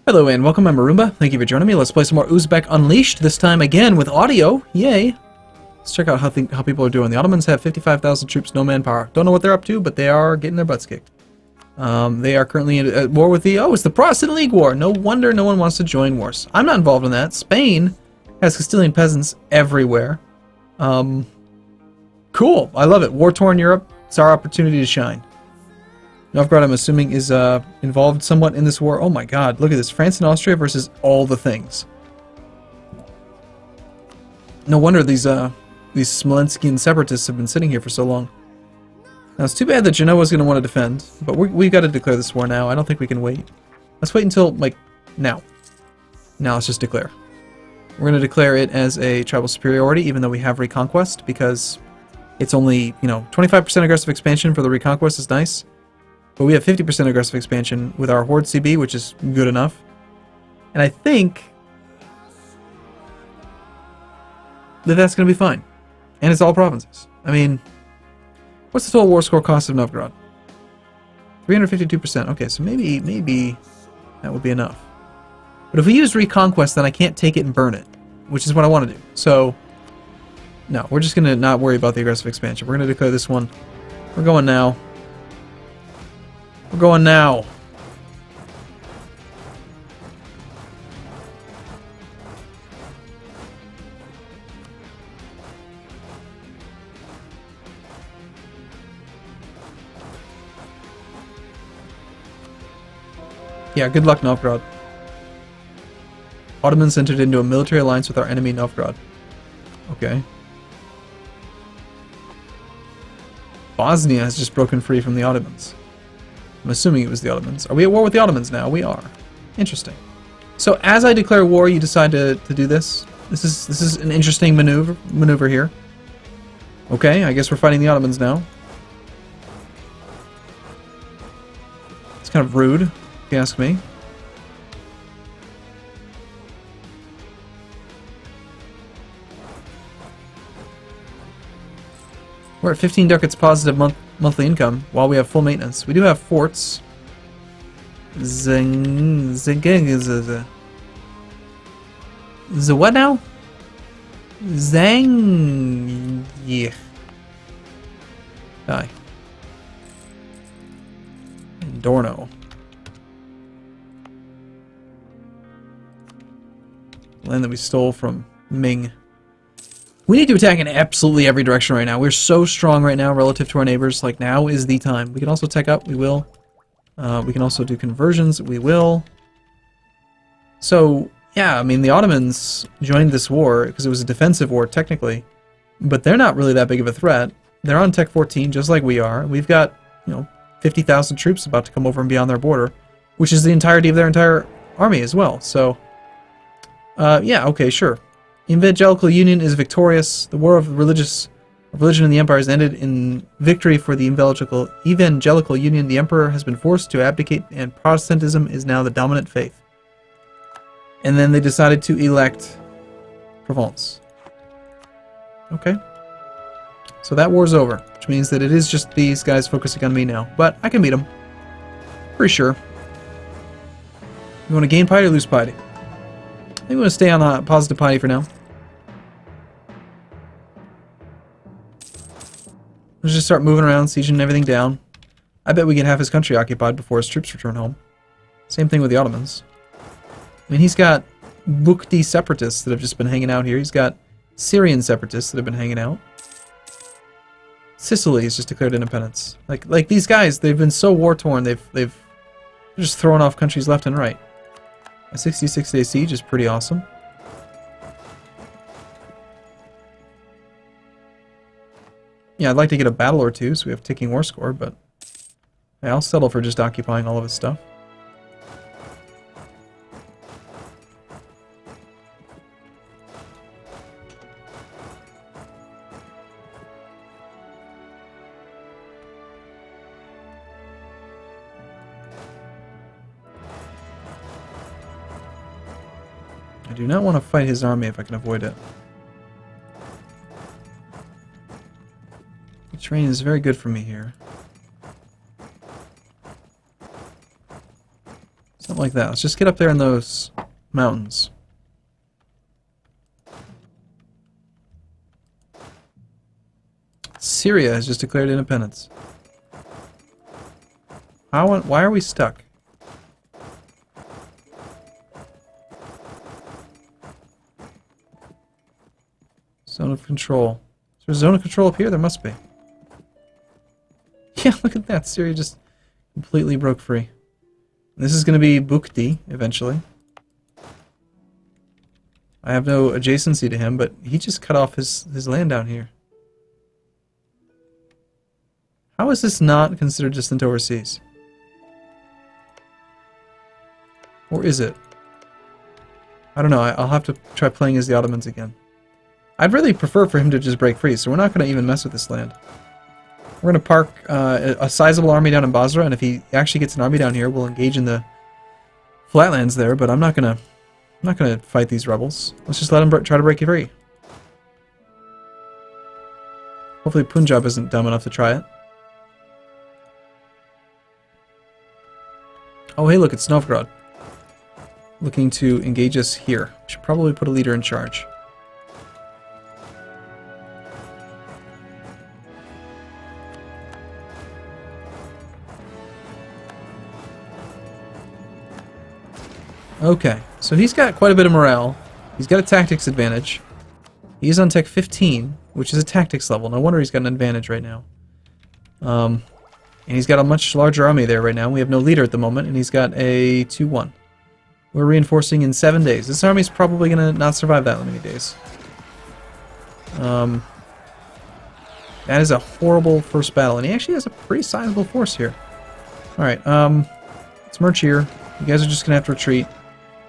Hello and welcome, I'm Arumba. Thank you for joining me. Let's play some more Uzbek Unleashed, this time again with audio. Yay! Let's check out how people are doing. The Ottomans have 55,000 troops, no manpower. Don't know what they're up to, but they are getting their butts kicked. They are currently at war with the... Oh, it's the Protestant League War! No wonder no one wants to join wars. I'm not involved in that. Spain has Castilian peasants everywhere. Cool. I love it. War-torn Europe. It's our opportunity to shine. Novgorod, I'm assuming, is involved somewhat in this war. Oh my god, look at this. France and Austria versus all the things. No wonder these Smolenskian separatists have been sitting here for so long. Now, it's too bad that Genoa's going to want to defend, but we've got to declare this war now. I don't think we can wait. Let's wait until, like, now. Now let's just declare. We're going to declare it as a tribal superiority, even though we have Reconquest, because it's only, 25% aggressive expansion for the Reconquest is nice. But we have 50% aggressive expansion with our Horde CB, which is good enough. And I think that that's going to be fine. And it's all provinces. I mean, what's the total war score cost of Novgorod? 352%. Okay, so maybe that would be enough. But if we use Reconquest, then I can't take it and burn it, which is what I want to do. So, no, we're just going to not worry about the aggressive expansion. We're going to declare this one. We're going now. We're going now. Yeah, good luck, Novgorod. Ottomans entered into a military alliance with our enemy, Novgorod. Okay. Bosnia has just broken free from the Ottomans. I'm assuming it was the Ottomans. Are we at war with the Ottomans now? We are. Interesting. So as I declare war, you decide to do this? This is an interesting maneuver here. Okay, I guess we're fighting the Ottomans now. It's kind of rude, if you ask me. We're at 15 ducats positive monthly income while we have full maintenance. We do have forts. The what now? Zang. Yeah. Die. And Dorno. Land that we stole from Ming. We need to attack in absolutely every direction right now. We're so strong right now relative to our neighbors. Like, now is the time. We can also tech up. We will. We can also do conversions. We will. So, yeah, I mean, the Ottomans joined this war because it was a defensive war, technically. But they're not really that big of a threat. They're on Tech 14, just like we are. We've got, 50,000 troops about to come over and beyond their border, which is the entirety of their entire army as well. So, yeah, okay, sure. Evangelical Union is victorious. The war of religion in the empire has ended in victory for the Evangelical Union. The emperor has been forced to abdicate, and Protestantism is now the dominant faith. And then they decided to elect Provence. Okay. So that war's over, which means that it is just these guys focusing on me now. But I can beat them. Pretty sure. You want to gain piety or lose piety? I think we want to stay on positive piety for now. Let's just start moving around, sieging everything down. I bet we get half his country occupied before his troops return home. Same thing with the Ottomans. I mean, he's got Bukti separatists that have just been hanging out here. He's got Syrian separatists that have been hanging out. Sicily has just declared independence. Like these guys, they've been so war-torn, they've just thrown off countries left and right. A 66-day siege is pretty awesome. Yeah, I'd like to get a battle or two so we have ticking war score, but I'll settle for just occupying all of his stuff. I do not want to fight his army if I can avoid it. The terrain is very good for me here. It's not Something like that. Let's just get up there in those mountains. Syria has just declared independence. Why are we stuck? Zone of control. Is there a zone of control up here? There must be. Yeah, look at that. Syria just completely broke free. This is going to be Bukti eventually. I have no adjacency to him, but he just cut off his land down here. How is this not considered distant overseas? Or is it? I don't know. I'll have to try playing as the Ottomans again. I'd really prefer for him to just break free, so we're not going to even mess with this land. We're going to park a sizable army down in Basra, and if he actually gets an army down here, we'll engage in the flatlands there, but I'm not going to fight these rebels. Let's just let him try to break you free. Hopefully Punjab isn't dumb enough to try it. Oh, hey, look, it's Nograd. Looking to engage us here. Should probably put a leader in charge. Okay, so he's got quite a bit of morale. He's got a tactics advantage. He's on tech 15, which is a tactics level. No wonder he's got an advantage right now. And he's got a much larger army there right now. We have no leader at the moment, and he's got a 2-1. We're reinforcing in 7 days. This army's probably going to not survive that many days. That is a horrible first battle, and he actually has a pretty sizable force here. Alright, let's merge here. You guys are just going to have to retreat.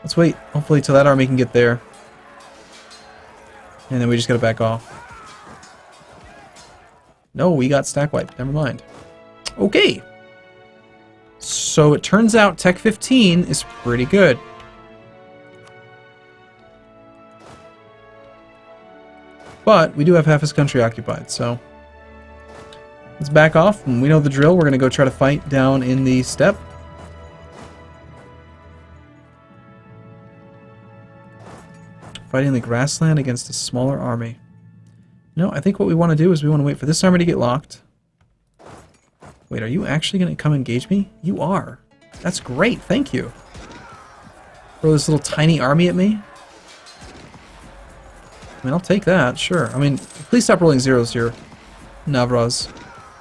Let's wait, hopefully, till that army can get there. And then we just got to back off. No, we got stack wiped. Never mind. Okay. So it turns out Tech 15 is pretty good. But we do have half his country occupied, so let's back off. And we know the drill. We're going to go try to fight down in the steppe. Fighting the grassland against a smaller army. No, I think what we want to do is we want to wait for this army to get locked. Wait, are you actually going to come engage me? You are. That's great, thank you. Throw this little tiny army at me? I mean, I'll take that, sure. I mean, please stop rolling zeros here, Navraz,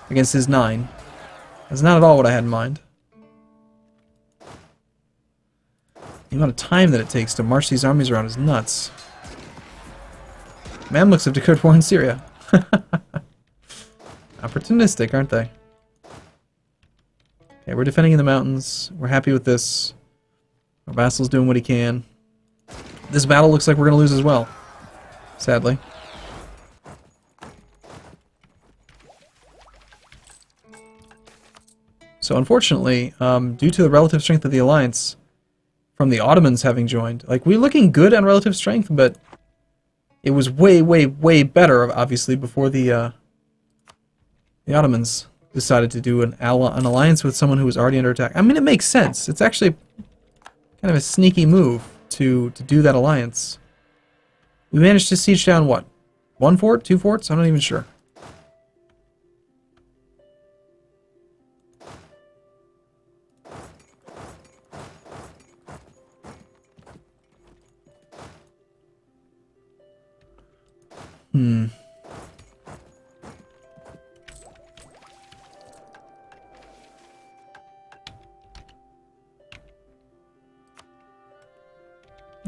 against his 9. That's not at all what I had in mind. The amount of time that it takes to march these armies around is nuts. Mamluks have declared war in Syria. Opportunistic, aren't they? Okay, we're defending in the mountains. We're happy with this. Our vassal's doing what he can. This battle looks like we're going to lose as well. Sadly. So unfortunately, due to the relative strength of the alliance, from the Ottomans having joined, like, we're looking good on relative strength, but it was way, way, way better, obviously, before the Ottomans decided to do an alliance with someone who was already under attack. I mean, it makes sense. It's actually kind of a sneaky move to do that alliance. We managed to siege down, what? 1 fort? 2 forts? I'm not even sure.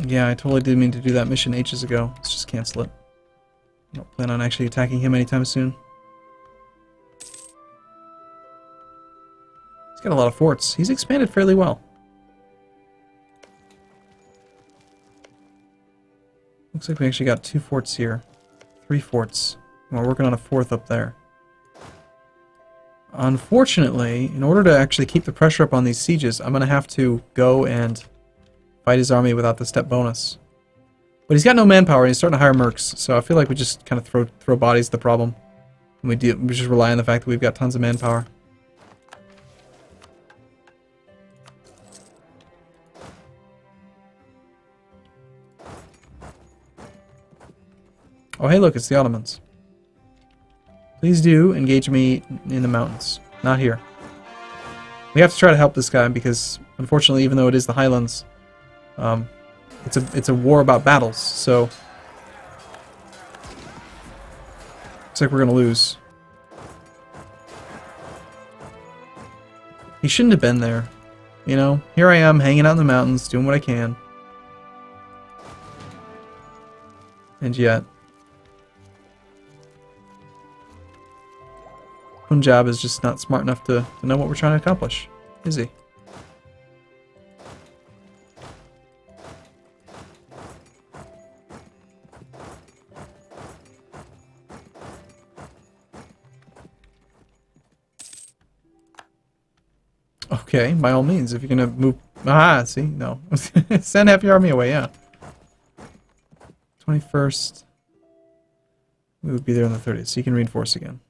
Yeah, I totally did mean to do that mission ages ago. Let's just cancel it. I don't plan on actually attacking him anytime soon. He's got a lot of forts. He's expanded fairly well. Looks like we actually got 2 forts here. 3 forts. And we're working on a 4th up there. Unfortunately, in order to actually keep the pressure up on these sieges, I'm going to have to go and fight his army without the step bonus. But he's got no manpower and he's starting to hire mercs, so I feel like we just kind of throw bodies at the problem. And we just rely on the fact that we've got tons of manpower. Oh, hey, look, it's the Ottomans. Please do engage me in the mountains. Not here. We have to try to help this guy because, unfortunately, even though it is the Highlands, it's a war about battles, so looks like we're gonna lose. He shouldn't have been there. You know, here I am hanging out in the mountains, doing what I can. And yet, Punjab is just not smart enough to know what we're trying to accomplish, is he? Okay, by all means, if you're gonna move... Ah, see? No. Send half your army away, yeah. 21st. We would be there on the 30th, so you can reinforce again.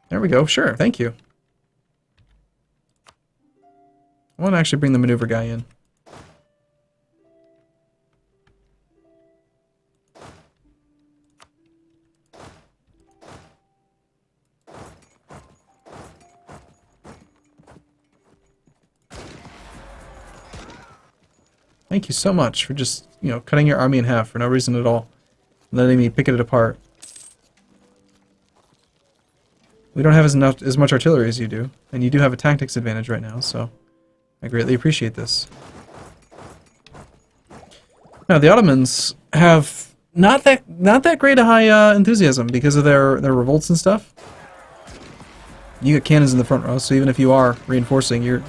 There we go, sure, thank you. I want to actually bring the maneuver guy in. Thank you so much for just, you know, cutting your army in half for no reason at all. Letting me pick it apart. We don't have as much artillery as you do, and you do have a tactics advantage right now, so I greatly appreciate this. Now, the Ottomans have not that great a high enthusiasm because of their revolts and stuff. You got cannons in the front row, so even if you are reinforcing, your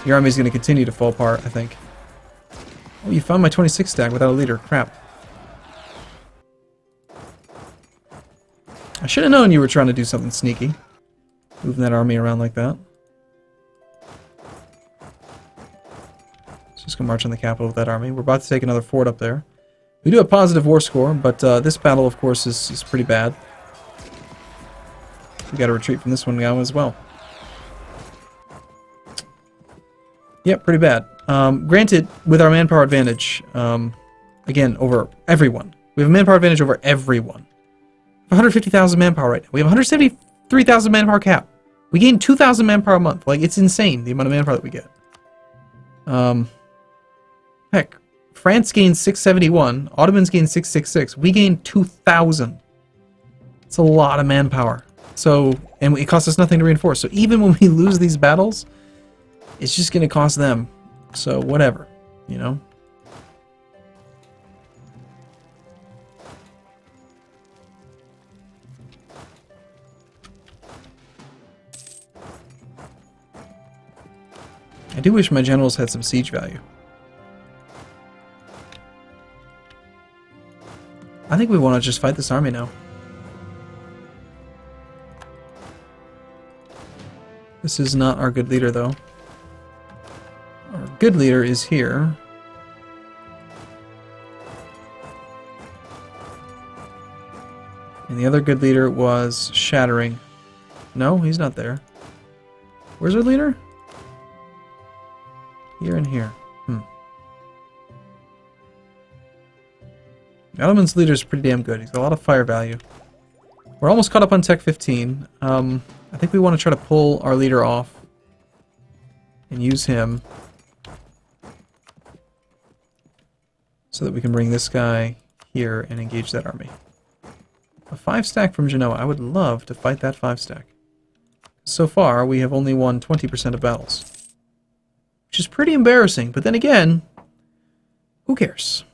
army's going to continue to fall apart, I think. Oh, you found my 26 stack without a leader. Crap. I should have known you were trying to do something sneaky. Moving that army around like that. Just gonna march on the capital with that army. We're about to take another fort up there. We do have positive war score, but this battle, of course, is pretty bad. We gotta retreat from this one now as well. Yep, pretty bad. Granted, with our manpower advantage, again, over everyone. We have a manpower advantage over everyone. 150,000 manpower right now. We have 173,000 manpower cap. We gain 2,000 manpower a month. Like, it's insane, the amount of manpower that we get. Heck, France gains 671. Ottomans gain 666. We gain 2,000. It's a lot of manpower. So, and it costs us nothing to reinforce. So even when we lose these battles, it's just going to cost them. So whatever, you know. I do wish my generals had some siege value. I think we want to just fight this army now. This is not our good leader, though. Our good leader is here. And the other good leader was Shattering. No, he's not there. Where's our leader? Here and here. Ottoman's leader is pretty damn good. He's got a lot of fire value. We're almost caught up on Tech 15. I think we want to try to pull our leader off and use him so that we can bring this guy here and engage that army. A 5-stack from Genoa. I would love to fight that 5-stack. So far, we have only won 20% of battles. Which is pretty embarrassing, but then again, who cares?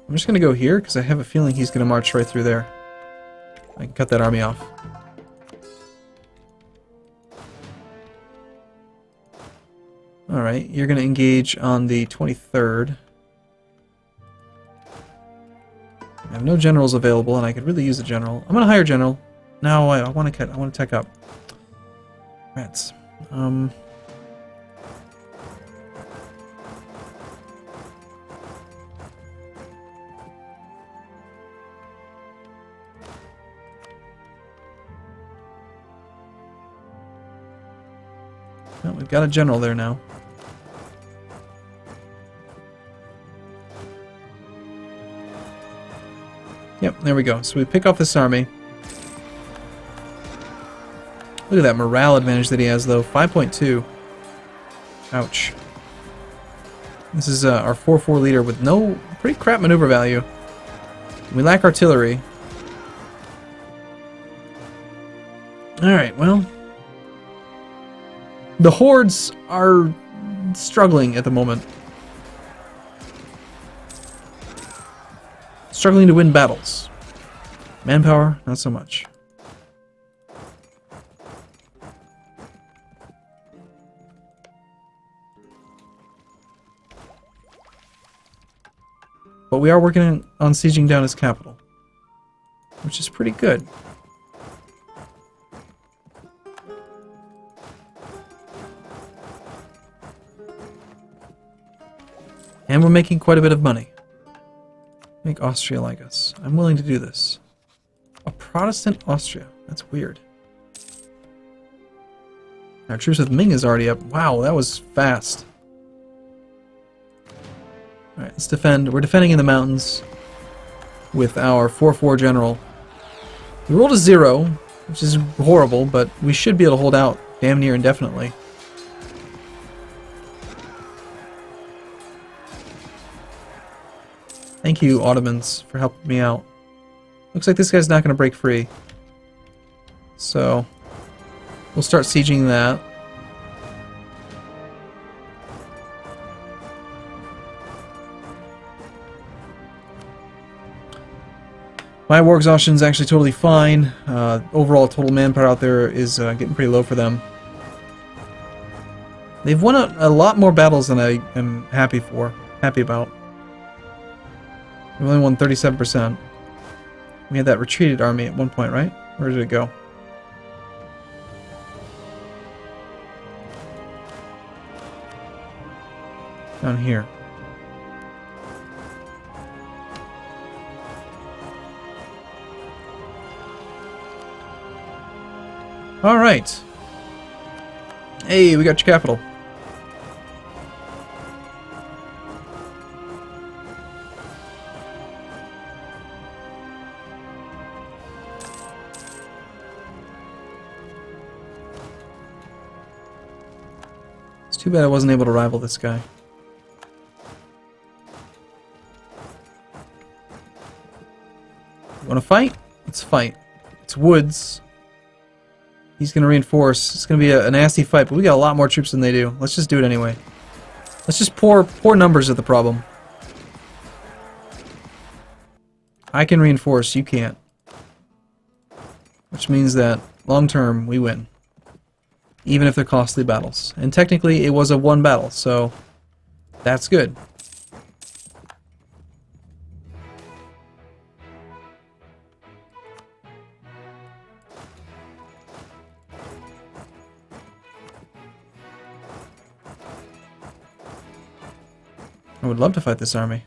I'm just going to go here, because I have a feeling he's going to march right through there. I can cut that army off. Alright, you're going to engage on the 23rd. I have no generals available, and I could really use a general. I'm going to hire a general. No, I want to tech up. Rats. Well, we've got a general there now. Yep, there we go. So we pick off this army. Look at that morale advantage that he has, though. 5.2. Ouch. This is our 4-4 leader with no pretty crap maneuver value. We lack artillery. Alright, well. The hordes are struggling at the moment. Struggling to win battles. Manpower, not so much. But we are working on sieging down his capital, which is pretty good. And we're making quite a bit of money. Make Austria like us. I'm willing to do this. A Protestant Austria. That's weird. Our truce with Ming is already up. Wow, that was fast. Alright, let's defend. We're defending in the mountains with our 4-4 general. We rolled a 0, which is horrible, but we should be able to hold out damn near indefinitely. Thank you, Ottomans, for helping me out. Looks like this guy's not going to break free. So, we'll start sieging that. My war exhaustion is actually totally fine. Overall total manpower out there is getting pretty low for them. They've won a lot more battles than I am happy about. We only won 37%. We had that retreated army at one point, right? Where did it go? Down here. Alright. Hey, we got your capital. It's too bad I wasn't able to rival this guy. Want to fight? Let's fight. It's woods. He's going to reinforce. It's going to be a nasty fight, but we got a lot more troops than they do. Let's just do it anyway. Let's just pour numbers at the problem. I can reinforce, you can't. Which means that, long term, we win. Even if they're costly battles. And technically, it was a one battle, so that's good. I would love to fight this army.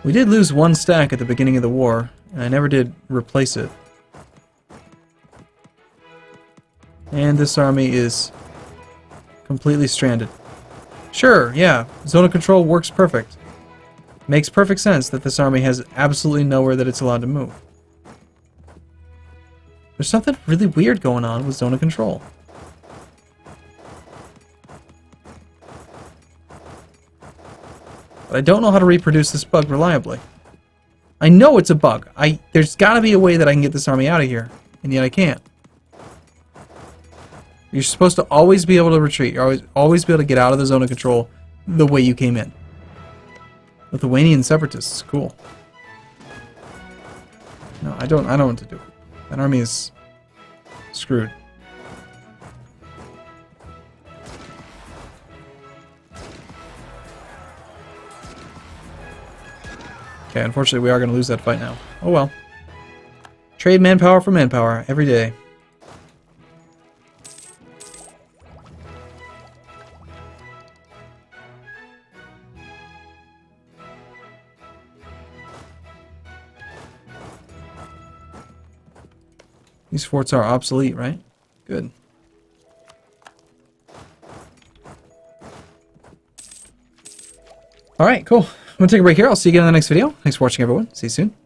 We did lose one stack at the beginning of the war, and I never did replace it. And this army is completely stranded. Sure, yeah, zone of control works perfect. Makes perfect sense that this army has absolutely nowhere that it's allowed to move. There's something really weird going on with zone of control. But I don't know how to reproduce this bug reliably. I know it's a bug. There's got to be a way that I can get this army out of here, and yet I can't. You're supposed to always be able to retreat. You're always be able to get out of the zone of control the way you came in. Lithuanian separatists, cool. No, I don't know what to do. That army is screwed. Okay, unfortunately we are going to lose that fight now. Oh well. Trade manpower for manpower every day. These forts are obsolete, right? Good. Alright, cool. I'm going to take a break here. I'll see you again in the next video. Thanks for watching, everyone. See you soon.